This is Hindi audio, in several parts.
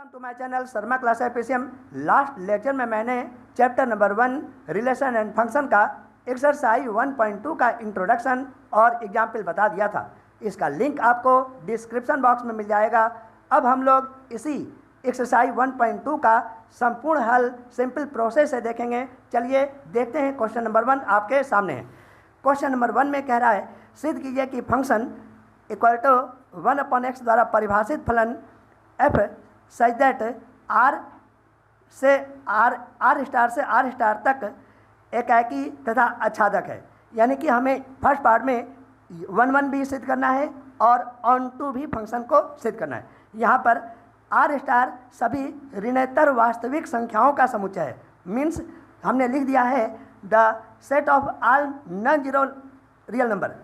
Welcome to my channel Sharma class FSM. Last lecture में मैंने chapter number 1 relation and function का एक्सरसाइज 1.2 का इंट्रोडक्शन और एग्जाम्पल बता दिया था। इसका लिंक आपको डिस्क्रिप्शन बॉक्स में मिल जाएगा। अब हम लोग इसी एक्सरसाइज 1.2 का संपूर्ण हल सिंपल प्रोसेस से देखेंगे। चलिए देखते हैं। क्वेश्चन नंबर 1 आपके सामने है। क्वेश्चन नंबर 1 में कह रहा है सिद्ध कीजिए कि फंक्शन इक्वल टू 1/x द्वारा परिभाषित फलन f सच दैट r से r स्टार तक एकाकी तथा आच्छादक है। यानी कि हमें फर्स्ट पार्ट में 1 भी सिद्ध करना है और ऑन टू भी फंक्शन को सिद्ध करना है। यहाँ पर r स्टार सभी ऋणोत्तर वास्तविक संख्याओं का समुच्चय है। मीन्स हमने लिख दिया है the set of all non zero real number,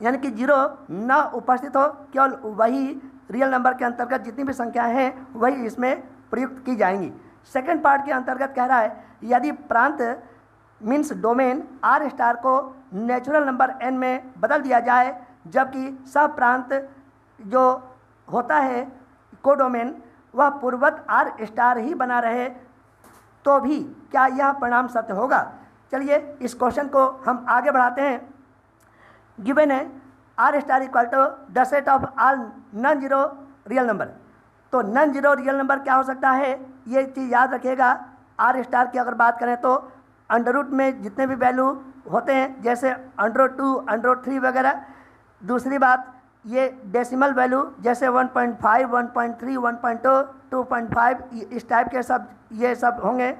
यानी कि जीरो न उपस्थित हो, केवल वही रियल नंबर के अंतर्गत जितनी भी संख्याएं हैं वही इसमें प्रयुक्त की जाएंगी। सेकंड पार्ट के अंतर्गत कह रहा है यदि प्रांत मीन्स डोमेन r स्टार को नेचुरल नंबर n में बदल दिया जाए, जबकि सब प्रांत जो होता है कोडोमेन वह पूर्ववत r स्टार ही बना रहे, तो भी क्या यह परिणाम सत्य होगा। चलिए इस क्वेश्चन को हम आगे बढ़ाते हैं। गिवन है r star equal to the set of all non zero real number. तो नॉन जीरो रियल नंबर क्या हो सकता है, ये चीज़ याद रखिएगा। r स्टार की अगर बात करें तो अंडर रूट में जितने भी वैल्यू होते हैं, जैसे √2 √3 वगैरह। दूसरी बात ये डेसिमल वैल्यू जैसे 1.5 1.3 1.2 2.5 इस टाइप के सब ये सब होंगे।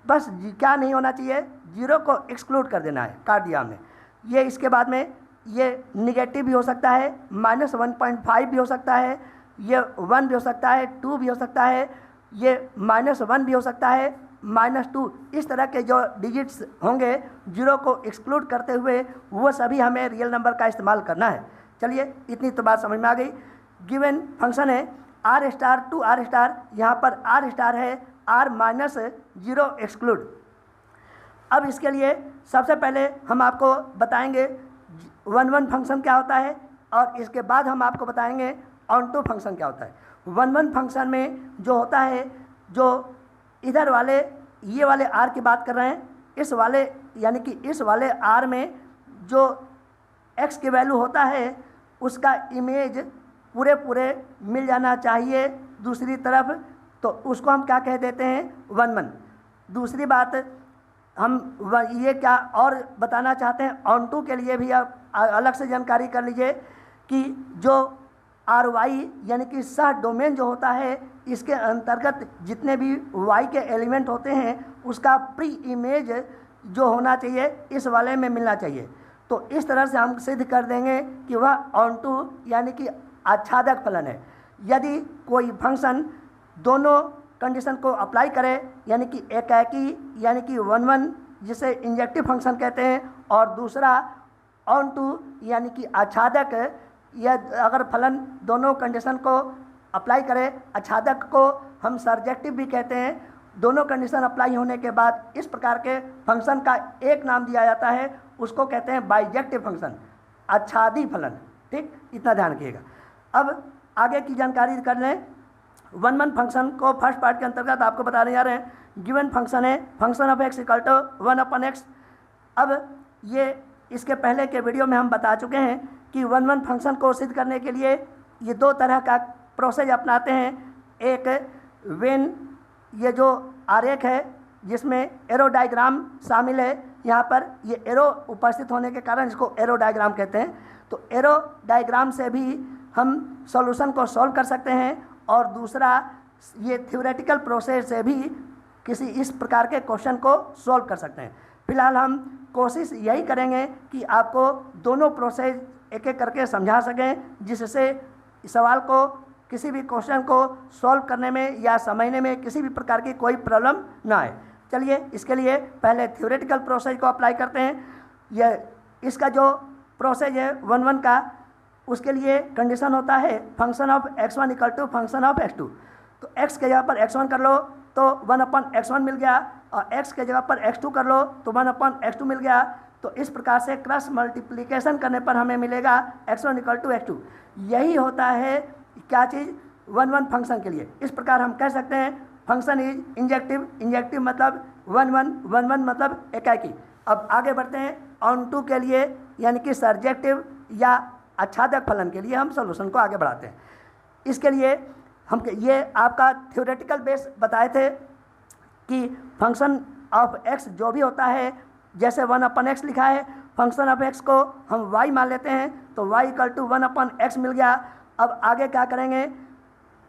बस क्या नहीं होना चाहिए, जीरो को एक्सक्लूड कर देना है, काट दिया हमने। ये इसके बाद में ये निगेटिव भी हो सकता है, -1.5 भी हो सकता है, ये 1 भी हो सकता है, 2 भी हो सकता है, ये -1 भी हो सकता है, -2। इस तरह के जो डिजिट्स होंगे जीरो को एक्सक्लूड करते हुए वो सभी हमें रियल नंबर का इस्तेमाल करना है। चलिए इतनी तो बात समझ में आ गई। गिवन फंक्शन है r star to r star, यहाँ पर r स्टार है r-0 एक्सक्लूड। अब इसके लिए सबसे पहले हम आपको बताएंगे 1 फंक्शन क्या होता है और इसके बाद हम आपको बताएंगे ऑन टू फंक्शन क्या होता है। 1 फंक्शन में जो होता है, जो इधर वाले ये वाले r की बात कर रहे हैं, इस वाले यानी कि इस वाले r में जो x की वैल्यू होता है उसका इमेज पूरे मिल जाना चाहिए दूसरी तरफ, तो उसको हम क्या कह देते हैं 1। दूसरी बात हम ये क्या और बताना चाहते हैं, ऑन टू के लिए भी आप अलग से जानकारी कर लीजिए कि जो RY यानी कि सह डोमेन जो होता है, इसके अंतर्गत जितने भी Y के एलिमेंट होते हैं उसका प्री इमेज जो होना चाहिए इस वाले में मिलना चाहिए। तो इस तरह से हम सिद्ध कर देंगे कि वह ऑन टू यानी कि आच्छादक फलन है। यदि कोई फंक्शन दोनों कंडीशन को अप्लाई करे, यानी कि एकाकी यानी कि 1 जिसे इंजेक्टिव फंक्शन कहते हैं, और दूसरा ऑन टू यानी कि आच्छादक, यह अगर फलन दोनों कंडीशन को अप्लाई करे, आच्छादक को हम सर्जेक्टिव भी कहते हैं। दोनों कंडीशन अप्लाई होने के बाद इस प्रकार के फंक्शन का एक नाम दिया जाता है, उसको कहते हैं बाइजेक्टिव फंक्शन, आच्छादी फलन। ठीक, इतना ध्यान रखिएगा। अब आगे की जानकारी कर लें। 1 फंक्शन को फर्स्ट पार्ट के अंतर्गत आपको बताने जा रहे हैं। गिवन फंक्शन है function of x equal to 1/x। अब ये इसके पहले के वीडियो में हम बता चुके हैं कि 1 फंक्शन को सिद्ध करने के लिए ये 2 तरह का प्रोसेस अपनाते हैं। एक वेन ये जो आरेख है जिसमें एरो डायग्राम शामिल है, यहाँ पर ये एरो उपस्थित होने के कारण इसको एरो डायग्राम कहते हैं। तो एरो डायग्राम से भी हम सॉल्यूशन को सॉल्व कर सकते हैं, और दूसरा ये थ्योरेटिकल प्रोसेस से भी किसी इस प्रकार के क्वेश्चन को सॉल्व कर सकते हैं। फिलहाल हम कोशिश यही करेंगे कि आपको दोनों प्रोसेस एक एक करके समझा सकें, जिससे सवाल को किसी भी क्वेश्चन को सॉल्व करने में या समझने में किसी भी प्रकार की कोई प्रॉब्लम ना आए। चलिए इसके लिए पहले थ्योरेटिकल प्रोसेस को अप्लाई करते हैं। यह इसका जो प्रोसेस है 1 का, उसके लिए कंडीशन होता है function of x1 equal to function of x2। तो x के जगह पर x1 कर लो तो 1/x1 मिल गया, और x के जगह पर x2 कर लो तो 1/x2 मिल गया। तो इस प्रकार से क्रॉस मल्टीप्लिकेशन करने पर हमें मिलेगा x1 इक्वल टू x2। यही होता है क्या चीज़, 1 1 फंक्शन के लिए। इस प्रकार हम कह सकते हैं फंक्शन इज इंजेक्टिव, इंजेक्टिव मतलब 1 1, 1 1 मतलब एकाकी। अब आगे बढ़ते हैं ऑन टू के लिए, यानी कि सर्जेक्टिव या आच्छादक फलन के लिए हम सॉल्यूशन को आगे बढ़ाते हैं। इसके लिए हम ये आपका थ्योरेटिकल बेस बताए थे कि फंक्शन ऑफ एक्स जो भी होता है, जैसे 1/x लिखा है, फंक्शन ऑफ एक्स को हम y मान लेते हैं, तो y इक्वल टू 1/x मिल गया। अब आगे क्या करेंगे,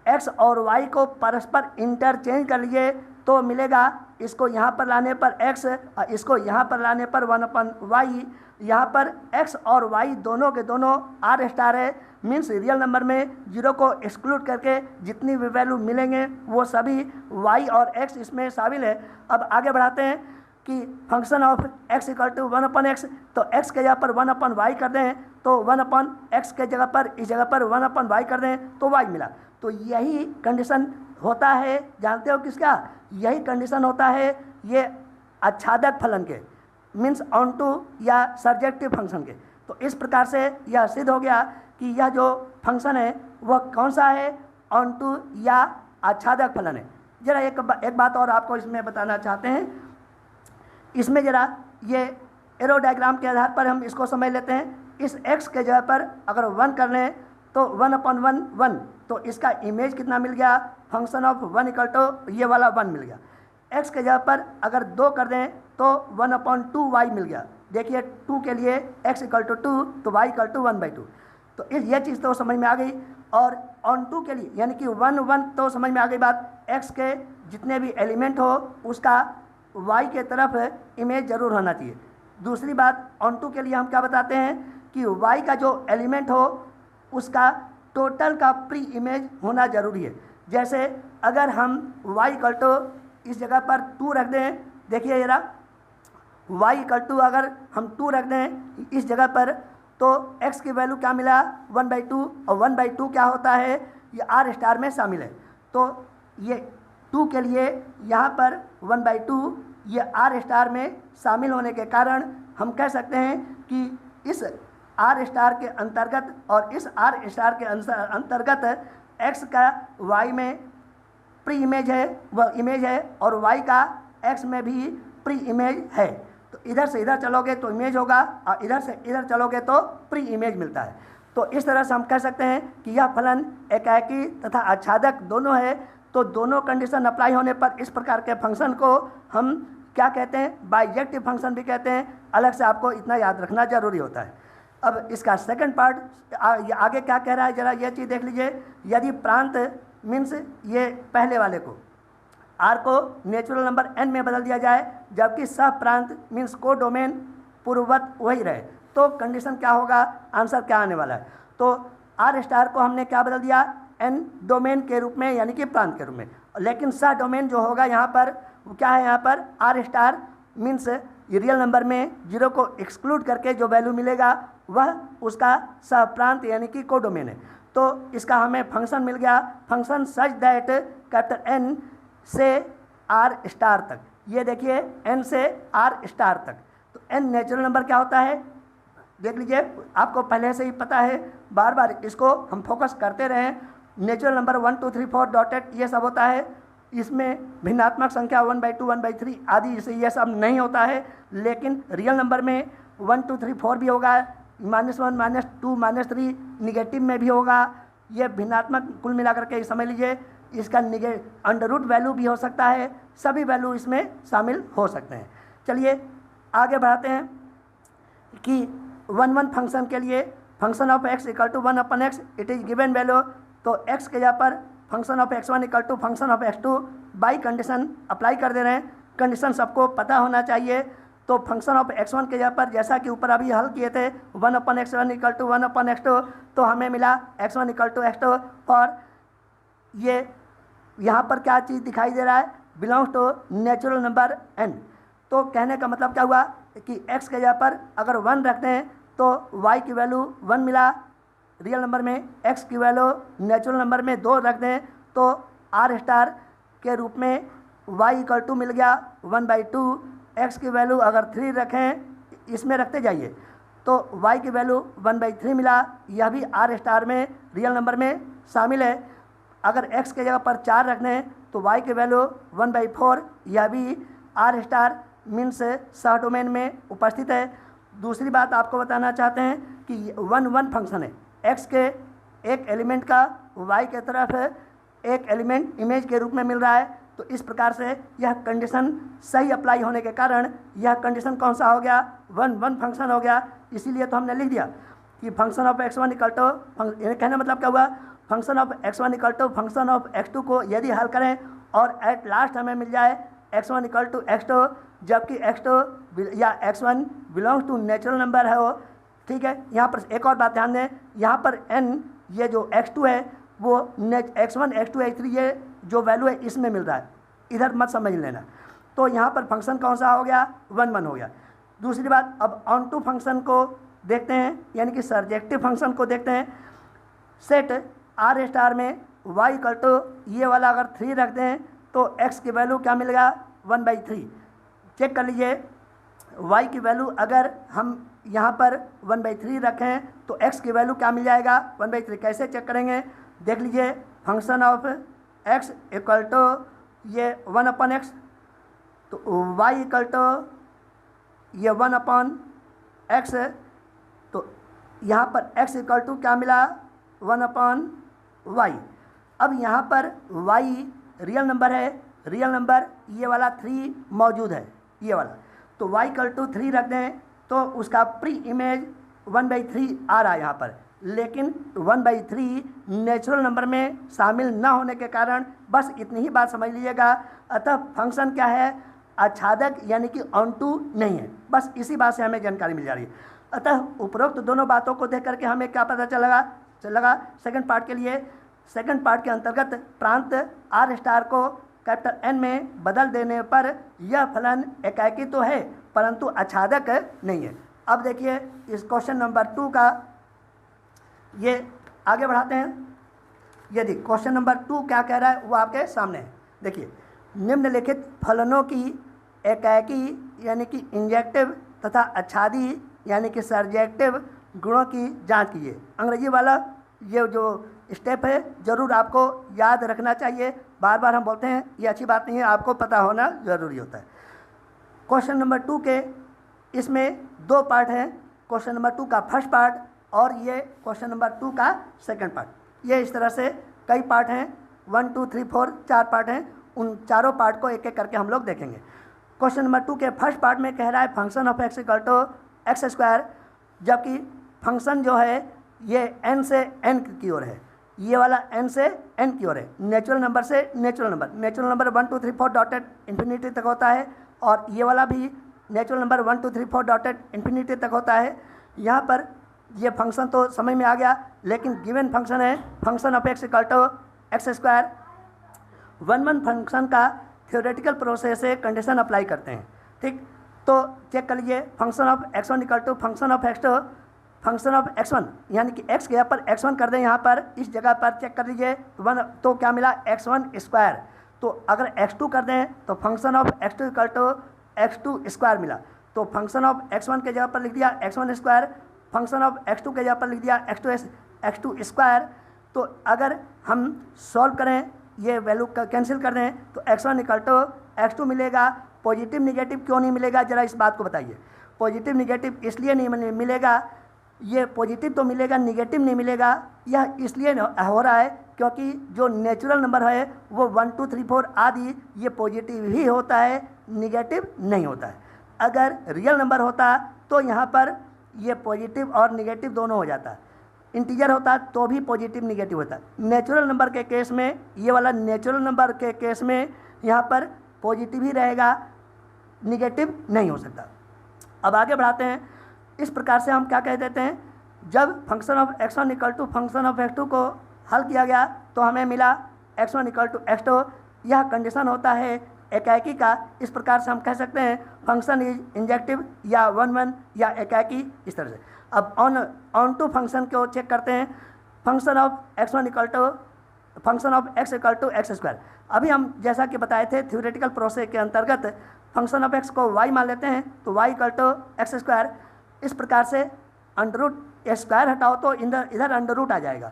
x और y को परस्पर इंटरचेंज कर लिए तो मिलेगा, इसको यहाँ पर लाने पर x और इसको यहाँ पर लाने पर 1/y। यहाँ पर x और y दोनों के दोनों r स्टार है, मीन्स रियल नंबर में 0 को एक्सक्लूड करके जितनी भी वैल्यू मिलेंगे वो सभी y और x इसमें शामिल है। अब आगे बढ़ाते हैं कि function of x equal to 1/x, तो x के जगह पर 1/y कर दें तो 1/x के जगह पर इस जगह पर 1/y कर दें तो y मिला। तो यही कंडीशन होता है, जानते हो किसका, यही कंडीशन होता है ये आच्छादक फलन के, मीन्स ऑन टू या सर्जेक्टिव फंक्शन के। तो इस प्रकार से यह सिद्ध हो गया कि यह जो फंक्शन है वह कौन सा है, ऑन टू या आच्छादक फलन है। जरा एक बात और आपको इसमें बताना चाहते हैं, इसमें जरा ये एरो डायग्राम के आधार पर हम इसको समझ लेते हैं। इस x के जगह पर अगर 1 कर लें तो 1/1 1, तो इसका इमेज कितना मिल गया, फंक्शन ऑफ 1 इक्वल टू ये वाला 1 मिल गया। x के जगह पर अगर 2 कर दें तो 1/2y मिल गया। देखिए 2 के लिए x इक्वल टू 2 तो y इक्वल टू 1/2। तो ये चीज़ तो समझ में आ गई। और ऑन टू के लिए यानी कि 1 1 तो समझ में आ गई बात, x के जितने भी एलिमेंट हो उसका y के तरफ इमेज जरूर होना चाहिए। दूसरी बात ऑन टू के लिए हम क्या बताते हैं कि y का जो एलिमेंट हो उसका टोटल का प्री इमेज होना जरूरी है। जैसे अगर हम y इक्वल टू इस जगह पर 2 रख दें, देखिए जरा y इक्वल टू अगर हम 2 रख दें इस जगह पर तो x की वैल्यू क्या मिला 1/2, और 1/2 क्या होता है, ये r स्टार में शामिल है। तो ये 2 के लिए यहाँ पर 1/2 ये r स्टार में शामिल होने के कारण हम कह सकते हैं कि इस r स्टार के अंतर्गत और इस r स्टार के अंतर्गत x का y में प्री इमेज है, वह इमेज है, और y का x में भी प्री इमेज है। तो इधर से इधर चलोगे तो इमेज होगा और इधर से इधर चलोगे तो प्री इमेज मिलता है। तो इस तरह से हम कह सकते हैं कि यह फलन एकाकी तथा आच्छादक दोनों है। तो दोनों कंडीशन अप्लाई होने पर इस प्रकार के फंक्शन को हम क्या कहते हैं, बाइजेक्टिव फंक्शन भी कहते हैं। अलग से आपको इतना याद रखना जरूरी होता है। अब इसका सेकंड पार्ट आगे क्या कह रहा है, जरा ये चीज़ देख लीजिए। यदि प्रांत मीन्स ये पहले वाले को r को नेचुरल नंबर n में बदल दिया जाए, जबकि सह प्रांत मीन्स को डोमेन पूर्ववत वही रहे, तो कंडीशन क्या होगा, आंसर क्या आने वाला है। तो r स्टार को हमने क्या बदल दिया, n डोमेन के रूप में यानी कि प्रांत के रूप में। लेकिन सह डोमेन जो होगा यहाँ पर वो क्या है, यहाँ पर r star means real number में 0 को एक्सक्लूड करके जो वैल्यू मिलेगा वह उसका सह प्रांत यानी कि को डोमेन है। तो इसका हमें फंक्शन मिल गया, function such that capital N से R स्टार तक। ये देखिए N से R स्टार तक। तो N नेचुरल नंबर क्या होता है देख लीजिए, आपको पहले से ही पता है, बार बार इसको हम फोकस करते रहें। नेचुरल नंबर 1 2 3 4 डॉटेड ये सब होता है, इसमें भिन्नात्मक संख्या 1/2 1/3 आदि इसे ये सब नहीं होता है। लेकिन रियल नंबर में 1 2 3 4 भी होगा, -1 -2 -3 निगेटिव में भी होगा। ये भिन्नात्मक कुल मिलाकर के समझ लीजिए, इसका अंडर रूट वैल्यू भी हो सकता है, सभी वैल्यू इसमें शामिल हो सकते हैं। चलिए आगे बढ़ाते हैं कि 1 1 फंक्शन के लिए function of x equal to 1/x it is given value. तो x के जगह पर function of x1 equal to function of x2 by condition apply कर दे रहे हैं। कंडीशन सबको पता होना चाहिए। तो फंक्शन ऑफ x1 के जगह पर जैसा कि ऊपर अभी हल किए थे 1/x1 इक्वल टू 1/x2, तो हमें मिला x1 इक्वल टू x2। और ये यहाँ पर क्या चीज़ दिखाई दे रहा है, belongs to natural number n। तो कहने का मतलब क्या हुआ कि x के जगह पर अगर 1 रखते हैं तो y की वैल्यू 1 मिला रियल नंबर में, x की वैल्यू नेचुरल नंबर में 2 रख दें तो r स्टार के रूप में y इक्वल टू मिल गया 1/2। x की वैल्यू अगर 3 रखें, इसमें रखते जाइए, तो y की वैल्यू 1/3 मिला। यह भी r स्टार में रियल नंबर में शामिल है। अगर x के जगह पर 4 रखना है तो y की वैल्यू 1/4, यह भी आर स्टार मीन्स सह डोमेन में उपस्थित है। दूसरी बात आपको बताना चाहते हैं कि 1 फंक्शन है, x के एक एलिमेंट का y के तरफ एक एलिमेंट इमेज के रूप में मिल रहा है। तो इस प्रकार से यह कंडीशन सही अप्लाई होने के कारण यह कंडीशन कौन सा हो गया, 1 फंक्शन हो गया। इसीलिए तो हमने लिख दिया कि function of x1 equal to, कहने मतलब क्या हुआ, function of x1 equal to function of x2 को यदि हल करें और एट लास्ट हमें मिल जाए x1 इक्वल टू x2, जबकि x2 या x1 belongs to natural number है वो, ठीक है। यहाँ पर एक और बात ध्यान दें, यहाँ पर n ये जो x2 है वो x1 x2 x3 ये जो वैल्यू है इसमें मिल रहा है, इधर मत समझ लेना। तो यहाँ पर फंक्शन कौन सा हो गया, 1 हो गया। दूसरी बात, अब ऑन टू फंक्शन को देखते हैं, यानी कि सर्जेक्टिव फंक्शन को देखते हैं। सेट आर स्टार में y इक्वल टू ये वाला अगर 3 रखते हैं तो x की वैल्यू क्या मिलेगा, 1/3। चेक कर लीजिए, y की वैल्यू अगर हम यहाँ पर 1/3 रखें तो x की वैल्यू क्या मिल जाएगा, 1/3। कैसे चेक करेंगे, देख लीजिए, function of x equal to ये 1/x, तो y इक्वल टू ये 1/x, तो यहाँ पर x इक्वल टू क्या मिला, 1/y। अब यहाँ पर y रियल नंबर है, रियल नंबर ये वाला 3 मौजूद है, ये वाला, तो y इक्वल टू 3 रख दें तो उसका प्री इमेज 1/3 आ रहा है यहाँ पर। लेकिन 1/3 नेचुरल नंबर में शामिल न होने के कारण बस इतनी ही बात समझ लीजिएगा। अतः फंक्शन क्या है, आच्छादक यानी कि ऑन टू नहीं है। बस इसी बात से हमें जानकारी मिल जा रही है। अतः उपरोक्त दोनों बातों को देख करके हमें क्या पता चलेगा सेकंड पार्ट के लिए। सेकंड पार्ट के अंतर्गत प्रांत आर स्टार को कैपिटल एन में बदल देने पर यह फलन एकाकी तो है परंतु आच्छादक नहीं है। अब देखिए इस क्वेश्चन नंबर 2 का ये आगे बढ़ाते हैं। यदि क्वेश्चन नंबर 2 क्या कह रहा है वो आपके सामने है। देखिए, निम्नलिखित फलनों की एकाकी यानी कि इंजेक्टिव तथा आच्छादी यानी कि सर्जेक्टिव गुणों की जांच कीजिए। अंग्रेजी वाला ये जो स्टेप है ज़रूर आपको याद रखना चाहिए। बार बार हम बोलते हैं, ये अच्छी बात नहीं है, आपको पता होना ज़रूरी होता है। क्वेश्चन नंबर 2 के इसमें 2 पार्ट हैं, क्वेश्चन नंबर 2 का फर्स्ट पार्ट और ये क्वेश्चन नंबर 2 का सेकंड पार्ट। ये इस तरह से कई पार्ट हैं, 1 2 3 4 4 पार्ट हैं। उन चारों पार्ट को एक एक करके हम लोग देखेंगे। क्वेश्चन नंबर 2 के फर्स्ट पार्ट में कह रहा है function of x equal to x², जबकि फंक्शन जो है ये n से n की ओर है, ये वाला n से n की ओर है, नेचुरल नंबर से नेचुरल नंबर 1 2 3 4 डॉटेड इन्फिनिटी तक होता है, और ये वाला भी नेचुरल नंबर 1 2 3 4 डॉटेड इन्फिनिटी तक होता है। यहाँ पर ये फंक्शन तो समझ में आ गया, लेकिन गिवन फंक्शन है function of x equal to x²। 1 function का थ्योरेटिकल प्रोसेस से कंडीशन अप्लाई करते हैं, ठीक। तो चेक कर लीजिए, function of x1 equal to function of x2, function of x1 यानी कि x के जगह पर x1 कर दें, यहाँ पर इस जगह पर चेक कर लीजिए 1 तो क्या मिला, x1²। तो अगर x2 कर दें तो function of x2 equal to x2² मिला। तो फंक्शन ऑफ x1 के जगह पर लिख दिया x1², फंक्शन ऑफ x2 के जगह पर लिख दिया x2²। तो अगर हम सॉल्व करें, ये वैल्यू कैंसिल कर दें तो x1 इक्वल टू x2 मिलेगा। पॉजिटिव निगेटिव क्यों नहीं मिलेगा, ज़रा इस बात को बताइए। पॉजिटिव निगेटिव इसलिए नहीं मिलेगा, ये पॉजिटिव तो मिलेगा निगेटिव नहीं मिलेगा। यह इसलिए हो रहा है क्योंकि जो नेचुरल नंबर है वो 1 2 3 4 आदि ये पॉजिटिव ही होता है, निगेटिव नहीं होता है। अगर रियल नंबर होता तो यहाँ पर ये पॉजिटिव और निगेटिव दोनों हो जाता। इंटीजर होता तो भी पॉजिटिव निगेटिव होता। नेचुरल नंबर के केस में, ये वाला नेचुरल नंबर के केस में यहाँ पर पॉजिटिव ही रहेगा, निगेटिव नहीं हो सकता। अब आगे बढ़ाते हैं। इस प्रकार से हम क्या कह देते हैं, जब function of x1 equal to function of x2 को हल किया गया तो हमें मिला x1 इक्वल टू x2। यह कंडीशन होता है एकाकी का। इस प्रकार से हम कह सकते हैं फंक्शन इज इंजेक्टिव या 1 या एकाकी, इस तरह से। अब ऑन टू फंक्शन को चेक करते हैं, function of x1 equal to function of x equal to x²। अभी हम जैसा कि बताए थे थ्योरेटिकल प्रोसेस के अंतर्गत फंक्शन ऑफ x को y मान लेते हैं तो y इक्वल टू x²। इस प्रकार से अंडर रूट स्क्वायर हटाओ तो इधर अंडर रूट आ जाएगा,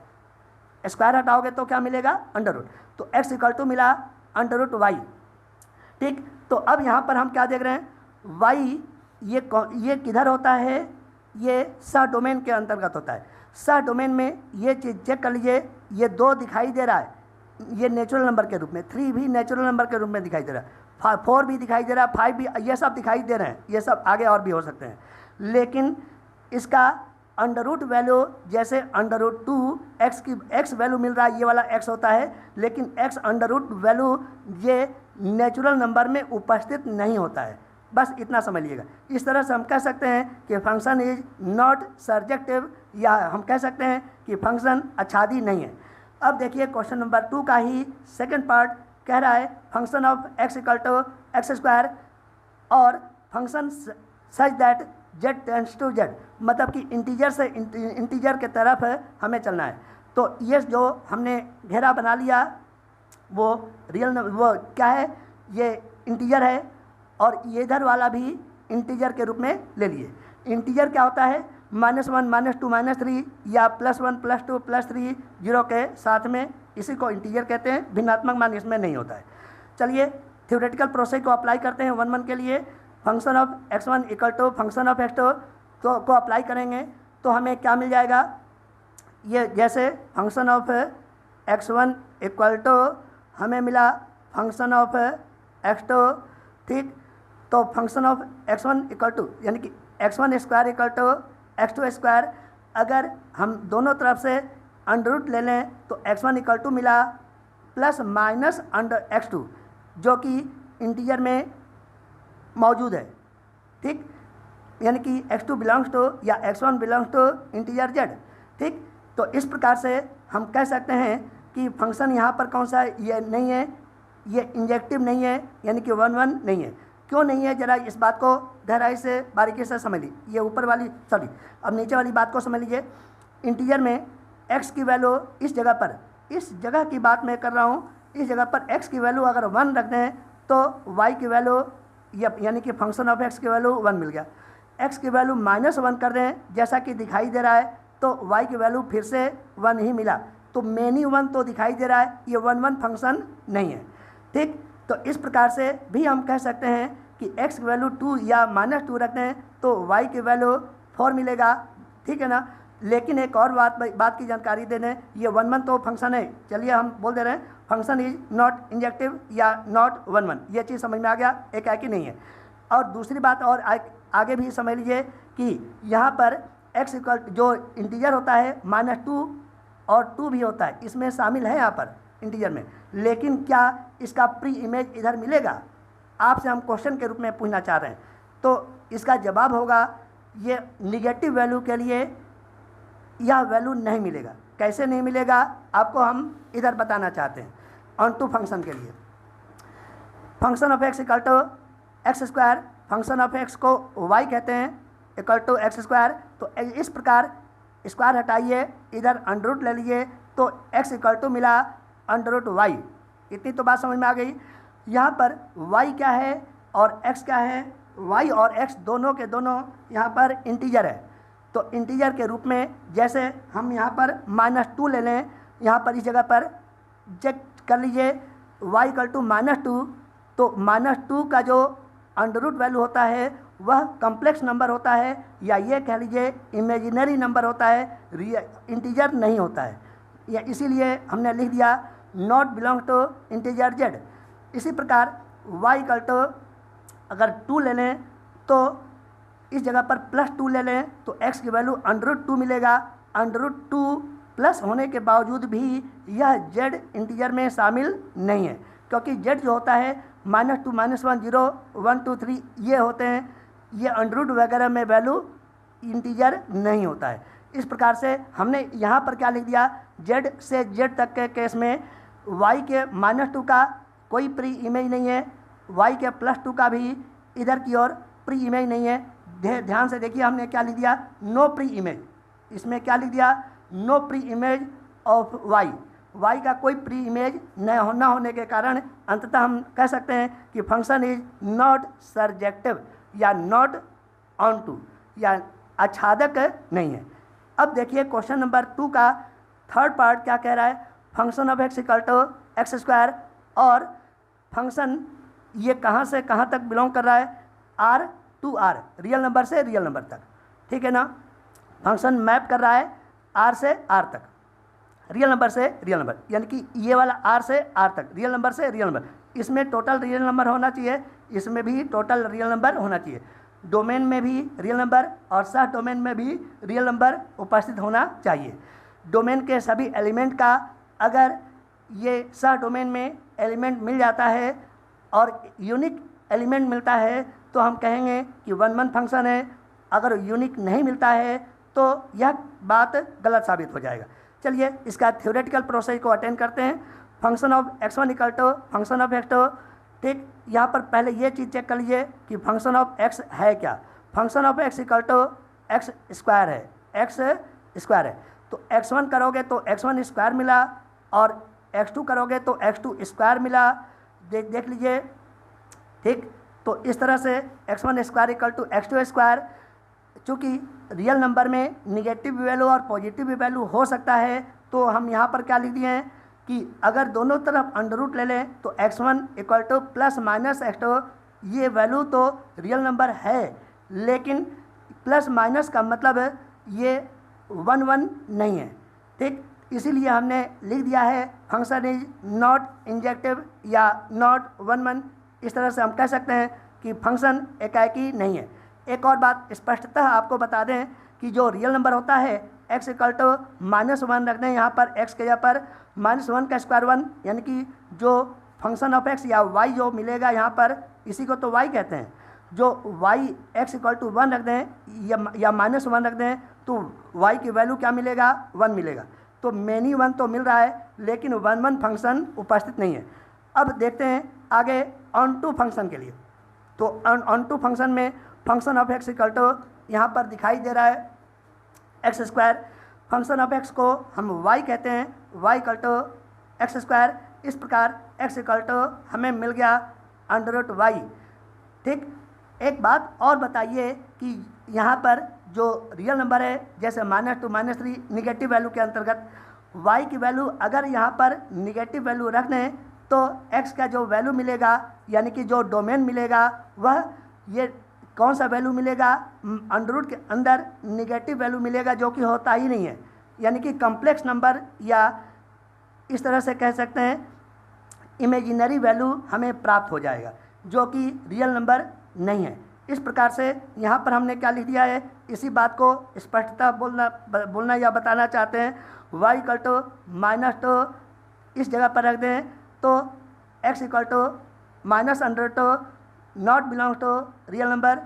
स्क्वायर हटाओगे तो क्या मिलेगा, अंडर रूट। तो x इक्वल टू मिला अंडर रूट वाई। ठीक, तो अब यहाँ पर हम क्या देख रहे हैं, y ये किधर होता है, ये सह डोमेन के अंतर्गत होता है। सह डोमेन में ये चीज़ चेक कर लीजिए, ये 2 दिखाई दे रहा है, ये नेचुरल नंबर के रूप में, 3 भी नेचुरल नंबर के रूप में दिखाई दे रहा है, 4 भी दिखाई दे रहा है, 5 भी, ये सब दिखाई दे रहे हैं, ये सब आगे और भी हो सकते हैं। लेकिन इसका अंडर रूट वैल्यू, जैसे अंडर रूट 2 एक्स वैल्यू मिल रहा है, ये वाला x होता है, लेकिन x अंडर रूट वैल्यू ये नेचुरल नंबर में उपस्थित नहीं होता है। बस इतना समझ लीजिएगा। इस तरह से हम कह सकते हैं कि फंक्शन इज नॉट सर्जेक्टिव, या हम कह सकते हैं कि फंक्शन आच्छादी नहीं है। अब देखिए क्वेश्चन नंबर 2 का ही सेकंड पार्ट कह रहा है function of x equal to x square और function such that z tends to z, मतलब कि इंटीजर से इंटीजर के तरफ हमें चलना है। तो ये जो हमने घेरा बना लिया वो रियल वो क्या है, ये इंटीजर है, और ये इधर वाला भी इंटीजर के रूप में ले लिए। इंटीजर क्या होता है, -1 -2 -3 या +1 +2 +3 0 के साथ में, इसी को इंटीजर कहते हैं। भिन्नात्मक मान इसमें नहीं होता है। चलिए थ्योरेटिकल प्रोसेस को अप्लाई करते हैं 1 के लिए। Function of x1 equal to function of x2 को अप्लाई करेंगे तो हमें क्या मिल जाएगा, ये जैसे function of x1 equal to हमें मिला फंक्शन ऑफ x2। ठीक, तो function of x1 equal to यानी कि x1 square equal to x2 square, अगर हम दोनों तरफ से अंडर रूट ले लें तो x1 इक्वल टू मिला प्लस माइनस अंडर x2, जो कि इंटीजर में मौजूद है। ठीक, यानी कि x2 बिलोंग्स टू या x1 belongs to integer z। ठीक, तो इस प्रकार से हम कह सकते हैं कि फंक्शन यहाँ पर कौन सा है, ये नहीं है, ये इंजेक्टिव नहीं है, यानी कि 1 1 नहीं है। क्यों नहीं है, जरा इस बात को गहराई से बारीकी से समझ लीजिए। ये ऊपर वाली सॉरी अब नीचे वाली बात को समझ लीजिए। इंटीजर में x की वैल्यू इस जगह पर, इस जगह की बात मैं कर रहा हूँ, इस जगह पर x की वैल्यू अगर 1 रख दें तो y की वैल्यू यानी कि फंक्शन ऑफ x की वैल्यू 1 मिल गया। x की वैल्यू -1 कर दें जैसा कि दिखाई दे रहा है तो y की वैल्यू फिर से 1 ही मिला। तो मेनी 1 तो दिखाई दे रहा है, ये 1 1 फंक्शन नहीं है। ठीक, तो इस प्रकार से भी हम कह सकते हैं कि x की वैल्यू 2 या -2 रखते हैं तो y की वैल्यू 4 मिलेगा। ठीक है ना। लेकिन एक और बात की जानकारी दे दें, ये 1 1 तो फंक्शन है, चलिए हम बोल दे रहे हैं फंक्शन इज नॉट इंजेक्टिव या नॉट 1 1, ये चीज़ समझ में आ गया, एक है कि नहीं है। और दूसरी बात और आगे भी समझ लीजिए कि यहाँ पर x इक्वल जो इंटीजर होता है -2 और 2 भी होता है, इसमें शामिल है यहाँ पर इंटीजर में, लेकिन क्या इसका प्री इमेज इधर मिलेगा, आपसे हम क्वेश्चन के रूप में पूछना चाह रहे हैं। तो इसका जवाब होगा ये निगेटिव वैल्यू के लिए यह वैल्यू नहीं मिलेगा। कैसे नहीं मिलेगा आपको हम इधर बताना चाहते हैं। ऑन टू फंक्शन के लिए function of x equal to x square, function of x को y कहते हैं इक्वल टू एक्स स्क्वायर। तो इस प्रकार स्क्वायर हटाइए, इधर अंडर रूट ले लीजिए तो x इक्वल टू मिला अंडर रूट y। इतनी तो बात समझ में आ गई। यहाँ पर y क्या है और x क्या है, y और x दोनों के दोनों यहाँ पर इंटीजर है। तो इंटीजर के रूप में जैसे हम यहाँ पर -2 ले लें, यहाँ पर इस जगह पर चेक कर लीजिए y इक्वल टू -2, तो -2 का जो अंडर रूट वैल्यू होता है वह कम्प्लेक्स नंबर होता है, या ये कह लीजिए इमेजिनरी नंबर होता है, इंटीजर नहीं होता है। या इसीलिए हमने लिख दिया not belong to integer z। इसी प्रकार y इक्वल टू अगर 2 ले लें तो इस जगह पर +2 ले लें तो x की वैल्यू अंडर रूट 2 मिलेगा। अंडर रूट 2 प्लस होने के बावजूद भी यह z इंटीजर में शामिल नहीं है, क्योंकि z जो होता है -2 -1 0 1 2 3 ये होते हैं, ये अंडर रूट वगैरह में वैल्यू इंटीजर नहीं होता है। इस प्रकार से हमने यहाँ पर क्या लिख दिया, z से z तक के केस में y के -2 का कोई प्री इमेज नहीं है, y के +2 का भी इधर की ओर प्री इमेज नहीं है। ध्यान से देखिए हमने क्या लिख दिया, नो प्री इमेज। इसमें क्या लिख दिया, no pre image of y का कोई प्री इमेज न होने के कारण अंततः हम कह सकते हैं कि फंक्शन इज नॉट सर्जेक्टिव या नॉट ऑन टू या आच्छादक नहीं है। अब देखिए क्वेश्चन नंबर 2 का थर्ड पार्ट क्या कह रहा है, function of X equal to x square, और फंक्शन ये कहाँ से कहाँ तक बिलोंग कर रहा है, R to R, real number से रियल नंबर तक, ठीक है ना। फंक्शन मैप कर रहा है आर से आर तक, रियल नंबर से रियल नंबर, यानी कि ये वाला आर से आर तक, रियल नंबर से रियल नंबर, इसमें टोटल रियल नंबर होना चाहिए, इसमें भी टोटल रियल नंबर होना चाहिए, डोमेन में भी रियल नंबर और सह डोमेन में भी रियल नंबर उपस्थित होना चाहिए। डोमेन के सभी एलिमेंट का अगर ये सह डोमेन में एलिमेंट मिल जाता है और यूनिक एलिमेंट मिलता है तो हम कहेंगे कि वन वन फंक्शन है, अगर यूनिक नहीं मिलता है तो यह बात गलत साबित हो जाएगा। चलिए इसका थ्योरेटिकल प्रोसेस को अटेंड करते हैं। Function of x1 equal to function of x2, ठीक, यहाँ पर पहले ये चीज़ चेक कर लीजिए कि फंक्शन ऑफ x है क्या। Function of x equal to x square है, एक्स स्क्वायर है, तो x1 करोगे तो x1 स्क्वायर मिला और x2 करोगे तो x2 स्क्वायर मिला, देख लीजिए, ठीक। तो इस तरह से x1 square equal to x2 square, चूँकि रियल नंबर में निगेटिव वैल्यू और पॉजिटिव वैल्यू हो सकता है तो हम यहाँ पर क्या लिख दिए हैं कि अगर दोनों तरफ अंडर रूट ले लें तो x1 equal two plus minus x2, ये वैल्यू तो रियल नंबर है लेकिन प्लस माइनस का मतलब ये 1 1 नहीं है, ठीक। इसीलिए हमने लिख दिया है फंक्शन इज नॉट इंजेक्टिव या नॉट 1 1। इस तरह से हम कह सकते हैं कि फंक्शन एकाएकी नहीं है। एक और बात स्पष्टतः आपको बता दें कि जो रियल नंबर होता है x इक्वल टू -1 रख दें, यहाँ पर x के जगह पर -1 का स्क्वायर 1, यानी कि जो फंक्शन ऑफ x या y जो मिलेगा यहाँ पर, इसी को तो y कहते हैं। जो y x इक्वल टू 1 रख दें या -1 रख दें तो y की वैल्यू क्या मिलेगा, 1 मिलेगा। तो मैनी 1 तो मिल रहा है लेकिन 1 1 फंक्शन उपस्थित नहीं है। अब देखते हैं आगे ऑन टू फंक्शन के लिए। तो ऑन टू फंक्शन में function of X equal to यहाँ पर दिखाई दे रहा है X square, function of X को हम y कहते हैं, y equal to x square. इस प्रकार x इक्वल टू हमें मिल गया √y, ठीक। एक बात और बताइए कि यहाँ पर जो रियल नंबर है जैसे -2 -3 निगेटिव वैल्यू के अंतर्गत y की वैल्यू अगर यहाँ पर निगेटिव वैल्यू रख दें तो x का जो वैल्यू मिलेगा यानी कि जो डोमेन मिलेगा वह ये कौन सा वैल्यू मिलेगा, अंडर रूट के अंदर निगेटिव वैल्यू मिलेगा जो कि होता ही नहीं है, यानी कि कम्प्लेक्स नंबर या इस तरह से कह सकते हैं इमेजिनरी वैल्यू हमें प्राप्त हो जाएगा जो कि रियल नंबर नहीं है। इस प्रकार से यहाँ पर हमने क्या लिख दिया है, इसी बात को स्पष्टता बोलना या बताना चाहते हैं। y इक्वल टू -2 इस जगह पर रख दें तो x equal to -√2 not belong to real number,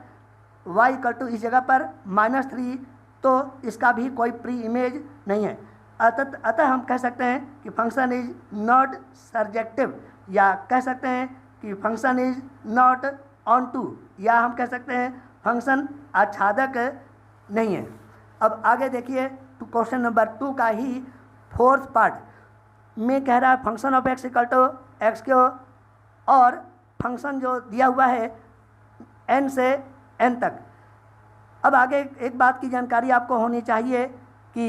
y equal to इस जगह पर -3 तो इसका भी कोई प्री इमेज नहीं है। अतः हम कह सकते हैं कि फंक्शन इज नॉट सर्जेक्टिव, या कह सकते हैं कि function is not onto, या हम कह सकते हैं फंक्शन आच्छादक नहीं है। अब आगे देखिए तो क्वेश्चन नंबर 2 का ही फोर्थ पार्ट में कह रहा है function of X equal to X cube, और फंक्शन जो दिया हुआ है n से n तक। अब आगे एक बात की जानकारी आपको होनी चाहिए कि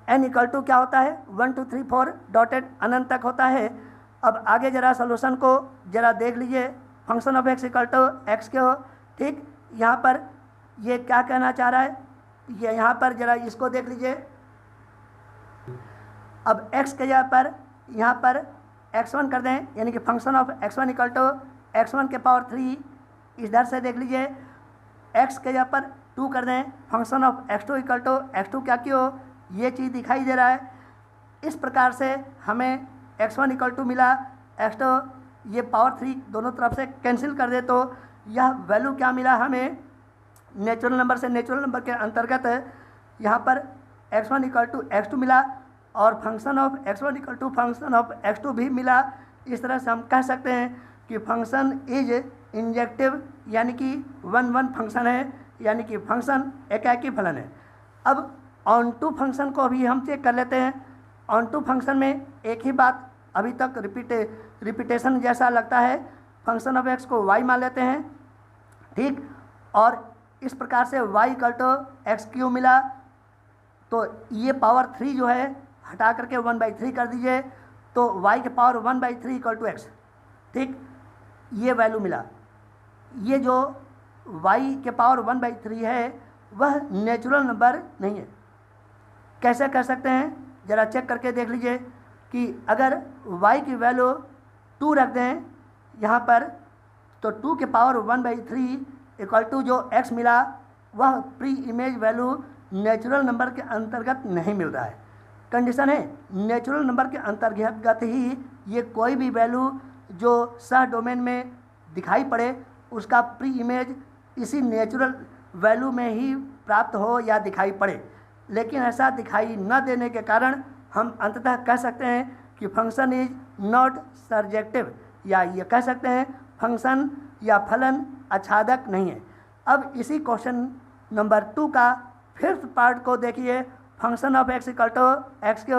n इक्वल टू क्या होता है, 1 2 3 4 डॉटेड अनंत तक होता है। अब आगे जरा सोल्यूशन को जरा देख लीजिए, function of X equal to X cube, ठीक। यहाँ पर ये क्या कहना चाह रहा है, ये यहाँ पर जरा इसको देख लीजिए। अब x के जगह पर यहाँ पर x1 कर दें, यानी कि function of x1 equal to x1 के पावर 3, इधर से देख लीजिए x के जगह पर 2 कर दें, function of x2 equal to x2 क्या क्यों, ये चीज़ दिखाई दे रहा है। इस प्रकार से हमें x1 इक्वल टू मिला, x2 ये पावर 3 दोनों तरफ से कैंसिल कर दे तो यह वैल्यू क्या मिला हमें, नेचुरल नंबर से नेचुरल नंबर के अंतर्गत यहाँ पर x1 इक्वल टू x2 मिला और function of x1 equal to function of x2 भी मिला। इस तरह से हम कह सकते हैं कि फंक्शन इज इंजेक्टिव, यानी कि 1 1 फंक्शन है, यानी कि फंक्शन एकाकी फलन है। अब ऑन टू फंक्शन को भी हम चेक कर लेते हैं। ऑन टू फंक्शन में एक ही बात अभी तक रिपीटेशन जैसा लगता है, फंक्शन ऑफ x को y मान लेते हैं, ठीक। और इस प्रकार से y equal to X cube मिला, तो ये पावर 3 जो है हटा करके 1/3 कर दीजिए तो y के पावर 1/3 इक्वल टू x। ठीक, ये वैल्यू मिला। ये जो y के पावर 1/3 है वह नेचुरल नंबर नहीं है। कैसे कह सकते हैं, ज़रा चेक करके देख लीजिए कि अगर y की वैल्यू 2 रख दें यहाँ पर तो 2 के पावर 1/3 इक्वल टू जो x मिला वह pre image value natural number के अंतर्गत नहीं मिल रहा है। कंडीशन है नेचुरल नंबर के अंतर्गत ही ये कोई भी वैल्यू जो सह डोमेन में दिखाई पड़े उसका प्री इमेज इसी नेचुरल वैल्यू में ही प्राप्त हो या दिखाई पड़े। लेकिन ऐसा दिखाई न देने के कारण हम अंततः कह सकते हैं कि फंक्शन इज नॉट सर्जेक्टिव, या ये कह सकते हैं फंक्शन या फलन आच्छादक नहीं है। अब इसी क्वेश्चन नंबर 2 का 5th पार्ट को देखिए। Function of x equal to X के,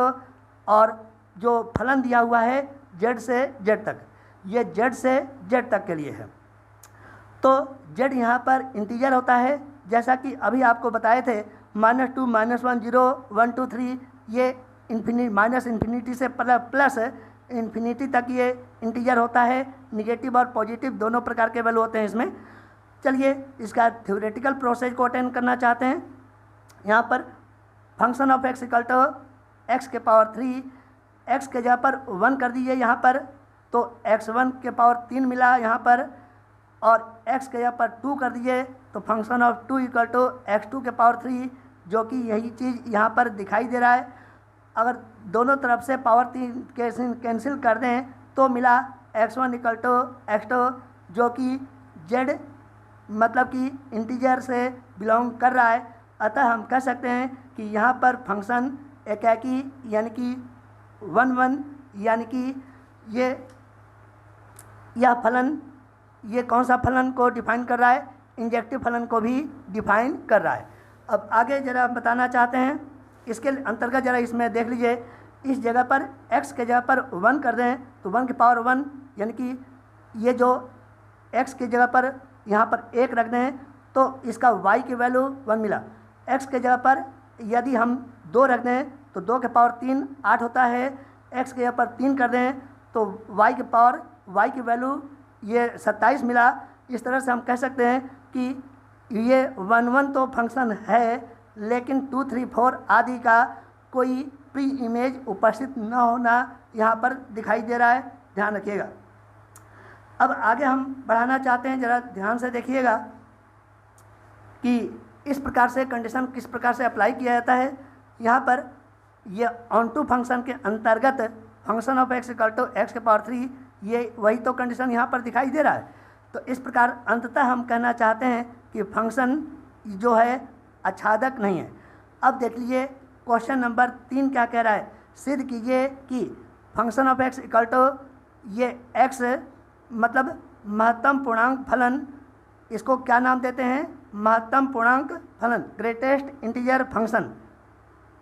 और जो फलन दिया हुआ है z से z तक, ये z से z तक के लिए है। तो z यहाँ पर इंटीजर होता है, जैसा कि अभी आपको बताए थे -2 -1 0 1 2 3, ये माइनस इन्फिनिटी से प्लस इन्फिनिटी तक ये इंटीजर होता है। निगेटिव और पॉजिटिव दोनों प्रकार के वैल्यू होते हैं इसमें। चलिए इसका थ्योरेटिकल प्रोसेस को अटेंड करना चाहते हैं। यहाँ पर function of x equal to X के पावर 3, x के जगह पर 1 कर दीजिए यहाँ पर, तो x1 के पावर 3 मिला यहाँ पर, और x के जगह पर 2 कर दीजिए तो function of 2 equal to x2 के पावर 3, जो कि यही चीज़ यहाँ पर दिखाई दे रहा है। अगर दोनों तरफ से पावर 3 कैंसिल कर दें तो मिला x1 इक्वल टू x2, जो कि z मतलब कि इंटीजर से बिलोंग कर रहा है। अतः हम कह सकते हैं कि यहाँ पर फंक्शन एकाकी यानी कि 1 यानी कि यह फलन, ये कौन सा फलन को डिफाइन कर रहा है, इंजेक्टिव फलन को भी डिफाइन कर रहा है। अब आगे ज़रा बताना चाहते हैं इसके अंतर्गत, ज़रा इसमें देख लीजिए। इस जगह पर x के जगह पर 1 कर दें तो 1 के पावर 1, यानी कि ये जो x की जगह पर यहाँ पर 1 रख दें तो इसका y की वैल्यू 1 मिला। x के जगह पर यदि हम 2 रख दें तो 2 के पावर 3 8 होता है। x के जगह पर 3 कर दें तो y के पावर y की वैल्यू ये 27 मिला। इस तरह से हम कह सकते हैं कि ये 1 1 तो फंक्शन है, लेकिन 2 3 4 आदि का कोई प्री इमेज उपस्थित न होना यहाँ पर दिखाई दे रहा है, ध्यान रखिएगा। अब आगे हम बढ़ाना चाहते हैं, ज़रा ध्यान से देखिएगा कि इस प्रकार से कंडीशन किस प्रकार से अप्लाई किया जाता है। यहाँ पर ये ऑन टू फंक्शन के अंतर्गत function of x equal to X के पावर 3, ये वही तो कंडीशन यहाँ पर दिखाई दे रहा है। तो इस प्रकार अंततः हम कहना चाहते हैं कि फंक्शन जो है आच्छादक नहीं है। अब देख लीजिए क्वेश्चन नंबर 3 क्या कह रहा है। सिद्ध कीजिए कि function of x equal to ये x मतलब महत्तम पूर्णांक फलन, इसको क्या नाम देते हैं, महत्तम पूर्णांक फलन, ग्रेटेस्ट इंटीजर फंक्शन।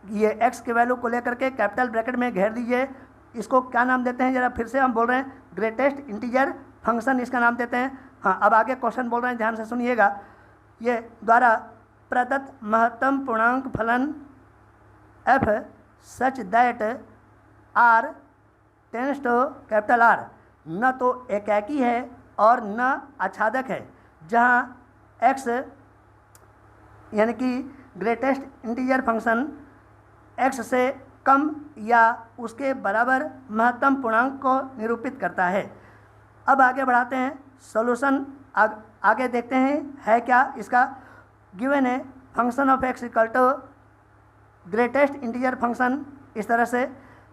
ये x के वैल्यू को लेकर के कैपिटल ब्रैकेट में घेर दीजिए। इसको क्या नाम देते हैं, ज़रा फिर से हम बोल रहे हैं, ग्रेटेस्ट इंटीजर फंक्शन इसका नाम देते हैं। हाँ, अब आगे क्वेश्चन बोल रहे हैं, ध्यान से सुनिएगा। ये द्वारा प्रदत्त महत्तम पूर्णांक फलन f such that r tends to capital R न तो एकाकी है और न आच्छादक है, जहाँ x यानी कि ग्रेटेस्ट इंटीजर फंक्शन x से कम या उसके बराबर महत्तम पूर्णांक को निरूपित करता है। अब आगे बढ़ाते हैं, सॉल्यूशन आगे देखते हैं है क्या इसका। गिवन है function of x equal to greatest integer function. इस तरह से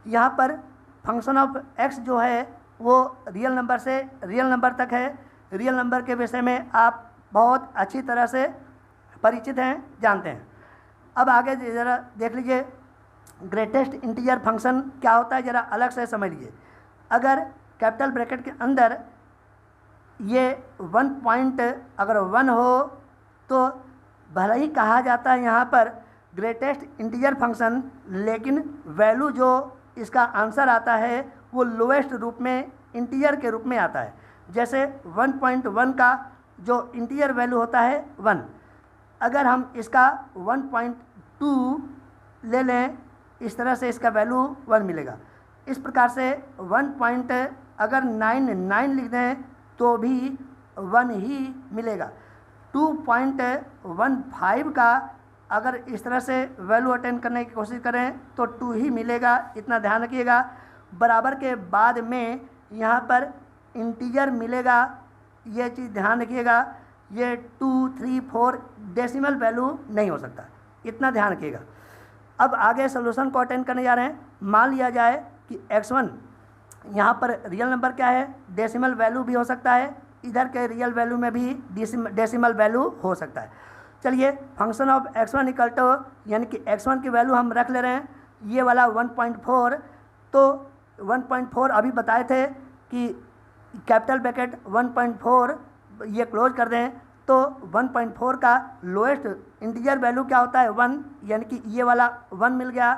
यहाँ पर फंक्शन ऑफ x जो है वो रियल नंबर से रियल नंबर तक है। रियल नंबर के विषय में आप बहुत अच्छी तरह से परिचित हैं, जानते हैं। अब आगे ज़रा देख लीजिए ग्रेटेस्ट इंटीजर फंक्शन क्या होता है, ज़रा अलग से समझ लीजिए। अगर कैपिटल ब्रैकेट के अंदर ये 1 पॉइंट अगर 1 हो तो भले ही कहा जाता है यहाँ पर ग्रेटेस्ट इंटीजर फंक्शन, लेकिन वैल्यू जो इसका आंसर आता है वो लोएस्ट रूप में इंटीजर के रूप में आता है। जैसे 1.1 का जो इंटीजर वैल्यू होता है 1, अगर हम इसका 1.2 ले लें इस तरह से इसका वैल्यू 1 मिलेगा। इस प्रकार से 1 पॉइंट अगर 99 लिख दें तो भी 1 ही मिलेगा। 2.15 का अगर इस तरह से वैल्यू अटेंड करने की कोशिश करें तो 2 ही मिलेगा, इतना ध्यान रखिएगा। बराबर के बाद में यहाँ पर इंटीजर मिलेगा, ये चीज़ ध्यान रखिएगा। ये 2, 3, 4 डेसिमल वैल्यू नहीं हो सकता, इतना ध्यान रखिएगा। अब आगे सोल्यूशन को अटेंड करने जा रहे हैं। मान लिया जाए कि x1 यहाँ पर रियल नंबर क्या है, डेसिमल वैल्यू भी हो सकता है, इधर के रियल वैल्यू में भी डेसिमल वैल्यू हो सकता है। चलिए function of x1 equal to, यानी कि x1 की वैल्यू हम रख ले रहे हैं ये वाला 1.4। तो 1.4 अभी बताए थे कि कैपिटल ब्रैकेट 1.4 ये क्लोज कर दें तो 1.4 का लोएस्ट इंटीजर वैल्यू क्या होता है 1, यानी कि ये वाला 1 मिल गया।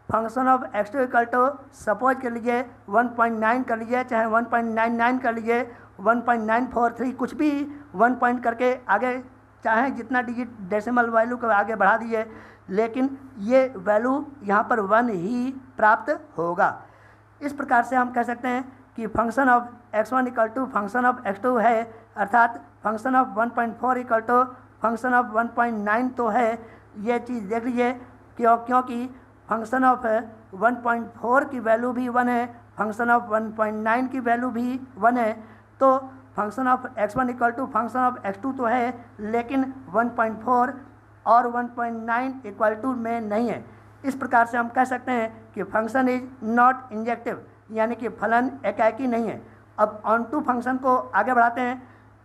Function of x2 equal to suppose कर लीजिए 1.9 कर लीजिए, चाहे 1.99 कर लीजिए, 1.943 कुछ भी 1 पॉइंट करके आगे चाहे जितना डिजिट डेसिमल वैल्यू को आगे बढ़ा दीजिए, लेकिन ये वैल्यू यहाँ पर 1 ही प्राप्त होगा। इस प्रकार से हम कह सकते हैं कि function of x1 equal to function of x2 है, अर्थात function of 1.4 equal to function of 1.9 तो है। ये चीज़ देख लीजिए क्योंकि फंक्शन ऑफ 1.4 की वैल्यू भी 1 है, फंक्शन ऑफ 1.9 की वैल्यू भी 1 है। तो function of x1 equal to function of x2 तो है, लेकिन 1.4 और 1.9 इक्वल टू में नहीं है। इस प्रकार से हम कह सकते हैं कि फंक्शन इज नॉट इंजेक्टिव, यानी कि फलन एकाएकी नहीं है। अब ऑन टू फंक्शन को आगे बढ़ाते हैं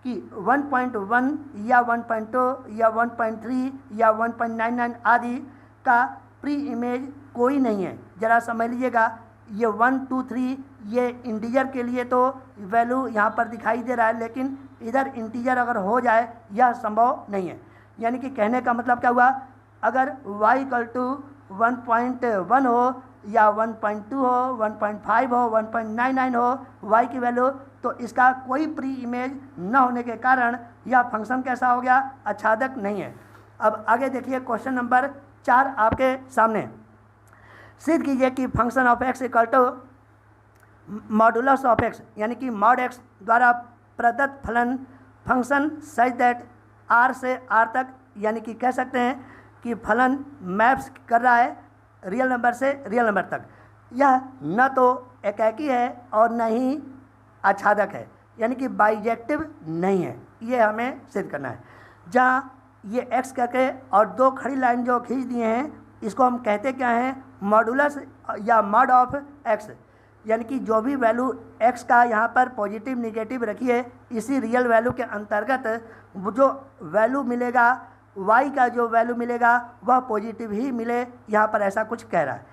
कि 1.1 या 1.2 या 1.3 या 1.99 आदि का प्री इमेज कोई नहीं है। ज़रा समझ लीजिएगा, ये 1, 2, 3 ये इंटीजर के लिए तो वैल्यू यहाँ पर दिखाई दे रहा है, लेकिन इधर इंटीजर अगर हो जाए यह संभव नहीं है। यानी कि कहने का मतलब क्या हुआ, अगर y इक्वल टू 1.1 हो या 1.2 हो, 1.5 हो, 1.99 हो y की वैल्यू, तो इसका कोई प्री इमेज न होने के कारण यह फंक्शन कैसा हो गया, आच्छादक नहीं है। अब आगे देखिए क्वेश्चन नंबर 4 आपके सामने। सिद्ध कीजिए कि function of x equal to modulus of x, यानी कि मॉड x द्वारा प्रदत्त फलन फंक्शन सच दैट r से r तक, यानी कि कह सकते हैं कि फलन मैप्स कर रहा है रियल नंबर से रियल नंबर तक। यह न तो एकाकी है और न ही आच्छादक है, यानी कि बाइजेक्टिव नहीं है, ये हमें सिद्ध करना है। जहाँ ये x करके और 2 खड़ी लाइन जो खींच दिए हैं, इसको हम कहते क्या हैं, मॉडुलस या मॉड ऑफ x, यानी कि जो भी वैल्यू x का यहाँ पर पॉजिटिव निगेटिव रखिए, इसी रियल वैल्यू के अंतर्गत वो जो वैल्यू मिलेगा y का जो वैल्यू मिलेगा वह पॉजिटिव ही मिले, यहाँ पर ऐसा कुछ कह रहा है।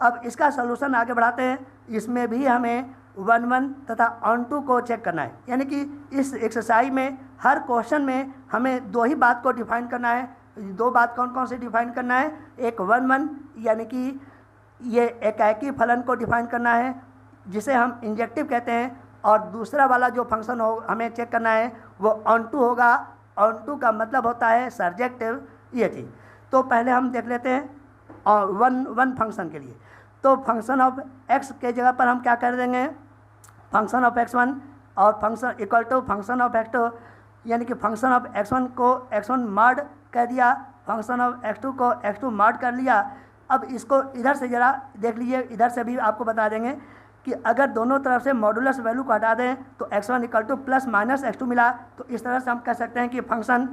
अब इसका सलूशन आगे बढ़ाते हैं। इसमें भी हमें 1, 1 तथा ऑन टू को चेक करना है, यानी कि इस एक्सरसाइज में हर क्वेश्चन में हमें 2 ही बात को डिफाइन करना है। 2 बात कौन कौन से डिफाइन करना है, एक 1, 1 यानी कि ये एकाकी फलन को डिफाइन करना है जिसे हम इंजेक्टिव कहते हैं, और दूसरा वाला जो फंक्शन हो हमें चेक करना है वो ऑन टू होगा। ऑन टू का मतलब होता है सर्जेक्टिव, ये चीज़। तो पहले हम देख लेते हैं और 1, 1 फंक्शन के लिए। तो फंक्शन ऑफ x के जगह पर हम क्या कर देंगे, फंक्शन ऑफ x1 और function equal to function of x2, यानी कि फंक्शन ऑफ x1 को x1 मॉड कह दिया, फंक्शन ऑफ x2 को x2 मॉड कर लिया। अब इसको इधर से ज़रा देख लीजिए, इधर से भी आपको बता देंगे कि अगर दोनों तरफ से मॉडुलस वैल्यू को हटा दें तो x1 equal two plus minus x2 मिला। तो इस तरह से हम कह सकते हैं कि फंक्शन,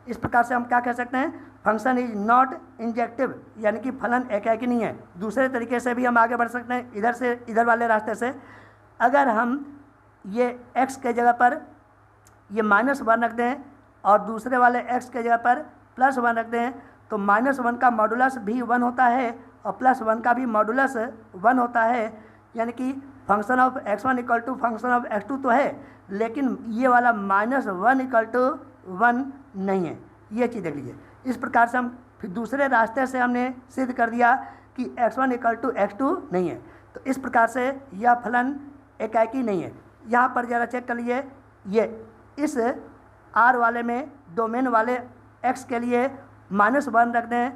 इस प्रकार से हम क्या कह सकते हैं, फंक्शन इज नॉट इंजेक्टिव, यानी कि फलन एकाकी नहीं है। दूसरे तरीके से भी हम आगे बढ़ सकते हैं, इधर से इधर वाले रास्ते से। अगर हम ये x के जगह पर ये -1 रख दें और दूसरे वाले x के जगह पर +1 रख दें, तो -1 का मॉडुलस भी 1 होता है और +1 का भी मॉडुलस 1 होता है। यानी कि function of x1 equal to function of x2 तो है, लेकिन ये वाला -1 इक्वल टू 1 नहीं है। ये चीज़ देख लीजिए। इस प्रकार से हम फिर दूसरे रास्ते से हमने सिद्ध कर दिया कि x1 इक्वल टू x2 नहीं है। तो इस प्रकार से यह फलन एकाकी नहीं है। यहाँ पर ज़रा चेक कर लीजिए, ये इस r वाले में डोमेन वाले x के लिए -1 रख दें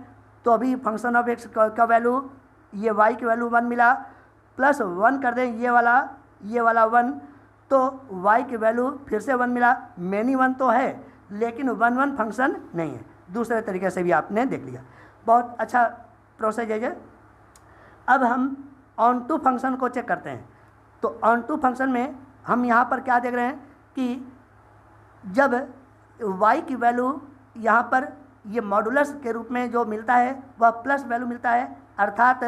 तो भी फंक्शन ऑफ x का वैल्यू ये y की वैल्यू 1 मिला, प्लस 1 कर दें ये वाला 1, तो y की वैल्यू फिर से 1 मिला। मैनी 1 तो है लेकिन 1 फंक्शन नहीं है। दूसरे तरीके से भी आपने देख लिया, बहुत अच्छा प्रोसेस है ये। अब हम ऑन टू फंक्शन को चेक करते हैं। तो ऑन टू फंक्शन में हम यहाँ पर क्या देख रहे हैं कि जब y की वैल्यू यहाँ पर ये मॉडुलस के रूप में जो मिलता है वह प्लस वैल्यू मिलता है, अर्थात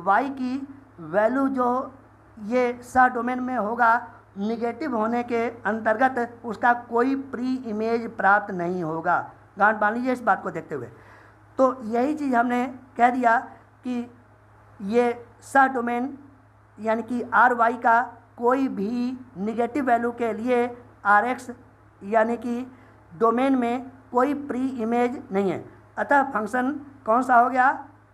y की वैल्यू जो ये सा डोमेन में होगा निगेटिव होने के अंतर्गत उसका कोई प्री इमेज प्राप्त नहीं होगा। गांठ बांध लीजिए इस बात को देखते हुए। तो यही चीज़ हमने कह दिया कि ये सा डोमेन यानी कि आर वाई का कोई भी निगेटिव वैल्यू के लिए आर एक्स यानी कि डोमेन में कोई प्री इमेज नहीं है, अतः फंक्शन कौन सा हो गया,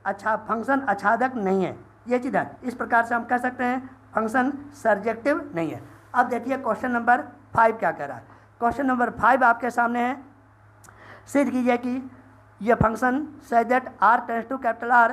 अच्छा फंक्शन आच्छादक नहीं है। ये चीज़ है, इस प्रकार से हम कह सकते हैं फंक्शन सर्जेक्टिव नहीं है। अब देखिए क्वेश्चन नंबर 5 क्या कह रहा है। क्वेश्चन नंबर 5 आपके सामने है। सिद्ध कीजिए कि यह function such that r tends to capital R।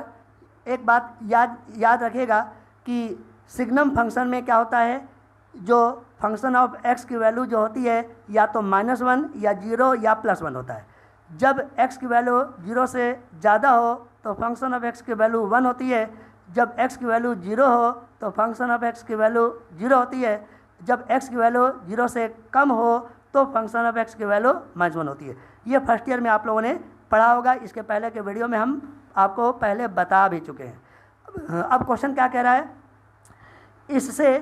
एक बात याद रखिएगा कि सिग्नम फंक्शन में क्या होता है, जो फंक्शन ऑफ x की वैल्यू जो होती है या तो -1 या 0 या +1 होता है। जब x की वैल्यू 0 से ज़्यादा हो तो फंक्शन ऑफ x की वैल्यू 1 होती है, जब x की वैल्यू 0 हो तो फंक्शन ऑफ x की वैल्यू 0 होती है, जब x की वैल्यू 0 से कम हो तो फंक्शन ऑफ x की वैल्यू -1 होती है। ये फर्स्ट ईयर में आप लोगों ने पढ़ा होगा, इसके पहले के वीडियो में हम आपको पहले बता भी चुके हैं। अब क्वेश्चन क्या कह रहा है, इससे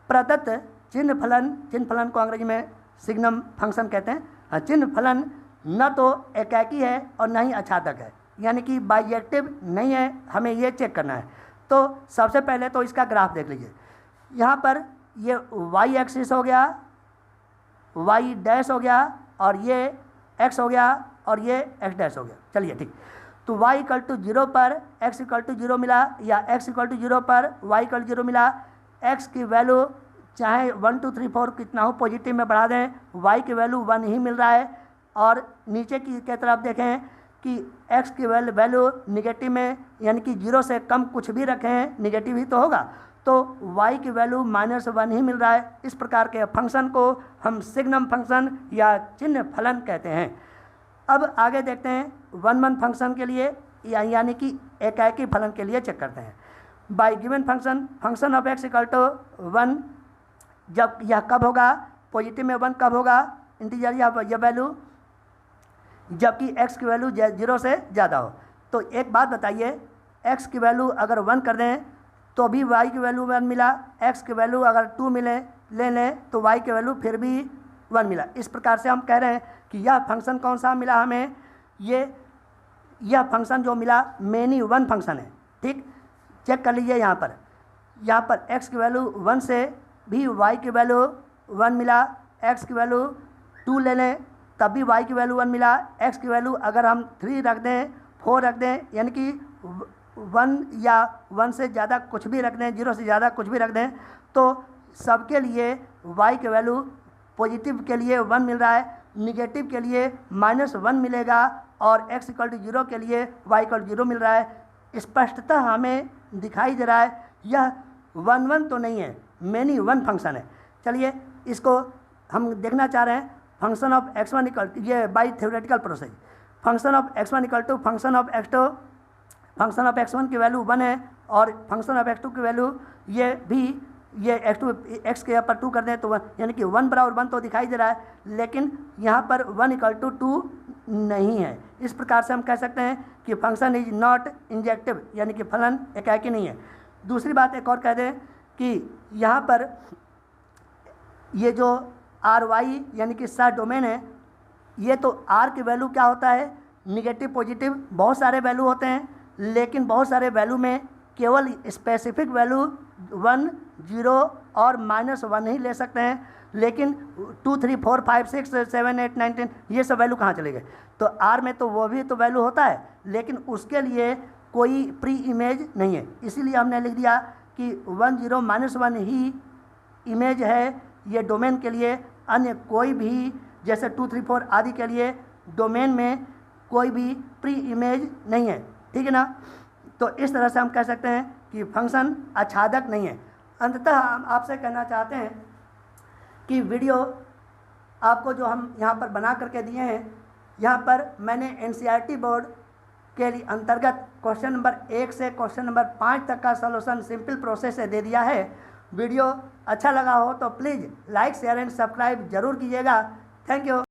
प्रदत्त चिन्ह फलन को अंग्रेजी में सिग्नम फंक्शन कहते हैं। चिन्ह फलन न तो एकाकी है और न ही आच्छादक है, यानी कि बाइजेक्टिव नहीं है, हमें ये चेक करना है। तो सबसे पहले तो इसका ग्राफ देख लीजिए। यहाँ पर ये y एक्सिस हो गया, y डैश हो गया और ये x हो गया और ये x डैश हो गया। चलिए ठीक, तो y इक्वल टू 0 पर x इक्वल टू 0 मिला या x इक्वल टू 0 पर y इक्वल 0 मिला। x की वैल्यू चाहे 1 2 3 4 कितना हो पॉजिटिव में बढ़ा दें, y की वैल्यू 1 ही मिल रहा है। और नीचे की तरफ देखें कि x की वैल्यू निगेटिव में यानी कि 0 से कम कुछ भी रखें निगेटिव ही तो होगा, तो y की वैल्यू -1 ही मिल रहा है। इस प्रकार के फंक्शन को हम सिग्नम फंक्शन या चिन्ह फलन कहते हैं। अब आगे देखते हैं 1 फंक्शन के लिए यानी कि एकाकी फलन के लिए चेक करते हैं। By given function of x equal to 1, जब यह कब होगा, पॉजिटिव में 1 कब होगा, इंटीजर यह वैल्यू, जबकि x की वैल्यू 0 से ज़्यादा हो। तो एक बात बताइए, x की वैल्यू अगर 1 कर दें तो भी y की वैल्यू 1 मिला, x की वैल्यू अगर 2 ले लें तो y की वैल्यू फिर भी 1 मिला। इस प्रकार से हम कह रहे हैं कि यह फंक्शन कौन सा मिला हमें, यह फंक्शन जो मिला मेनी 1 फंक्शन है। ठीक, चेक कर लीजिए यहाँ पर x की वैल्यू 1 से भी y की वैल्यू 1 मिला, x की वैल्यू 2 ले लें तब भी y की वैल्यू 1 मिला, x की वैल्यू अगर हम 3 रख दें 4 रख दें यानी कि 1 या 1 से ज़्यादा कुछ भी रख दें, 0 से ज़्यादा कुछ भी रख दें, तो सबके लिए y की वैल्यू पॉजिटिव के लिए 1 मिल रहा है, निगेटिव के लिए -1 मिलेगा और x इक्वल टू 0 के लिए y इक्वल 0 मिल रहा है। स्पष्टतः हमें दिखाई दे रहा है यह 1 तो नहीं है, मेनी 1 फंक्शन है। चलिए इसको हम देखना चाह रहे हैं। फंक्शन ऑफ x1 इक्वल, ये by theoretical process, function of x1 equal to function of x2, function of x1 की वैल्यू 1 है और फंक्शन ऑफ x2 की वैल्यू ये x के ऊपर 2 कर दें तो 1, यानी कि 1 बराबर 1 तो दिखाई दे रहा है, लेकिन यहाँ पर 1 इक्वल टू 2 नहीं है। इस प्रकार से हम कह सकते हैं कि फंक्शन इज नॉट इंजेक्टिव, यानी कि फलन एकाकी नहीं है। दूसरी बात एक और कह दें कि यहाँ पर ये जो आर वाई यानी कि सा डोमेन है, ये तो आर की वैल्यू क्या होता है, निगेटिव पॉजिटिव बहुत सारे वैल्यू होते हैं, लेकिन बहुत सारे वैल्यू में केवल स्पेसिफिक वैल्यू 1 0 और -1 ही ले सकते हैं, लेकिन 2 3 4 5 6 7 8 9 10 ये सब वैल्यू कहाँ चले गए। तो आर में तो वो भी तो वैल्यू होता है, लेकिन उसके लिए कोई प्री इमेज नहीं है, इसीलिए हमने लिख दिया कि 1 0 -1 ही इमेज है ये डोमेन के लिए। अन्य कोई भी जैसे 2 3 4 आदि के लिए डोमेन में कोई भी प्री इमेज नहीं है। ठीक है ना। तो इस तरह से हम कह सकते हैं कि फंक्शन आच्छादक नहीं है। अंततः हम आपसे कहना चाहते हैं कि वीडियो आपको जो हम यहाँ पर बना करके दिए हैं, यहाँ पर मैंने NCERT बोर्ड के लिए अंतर्गत क्वेश्चन नंबर 1 से क्वेश्चन नंबर 5 तक का सॉल्यूशन सिंपल प्रोसेस से दे दिया है। वीडियो अच्छा लगा हो तो please like share and subscribe जरूर कीजिएगा। Thank you.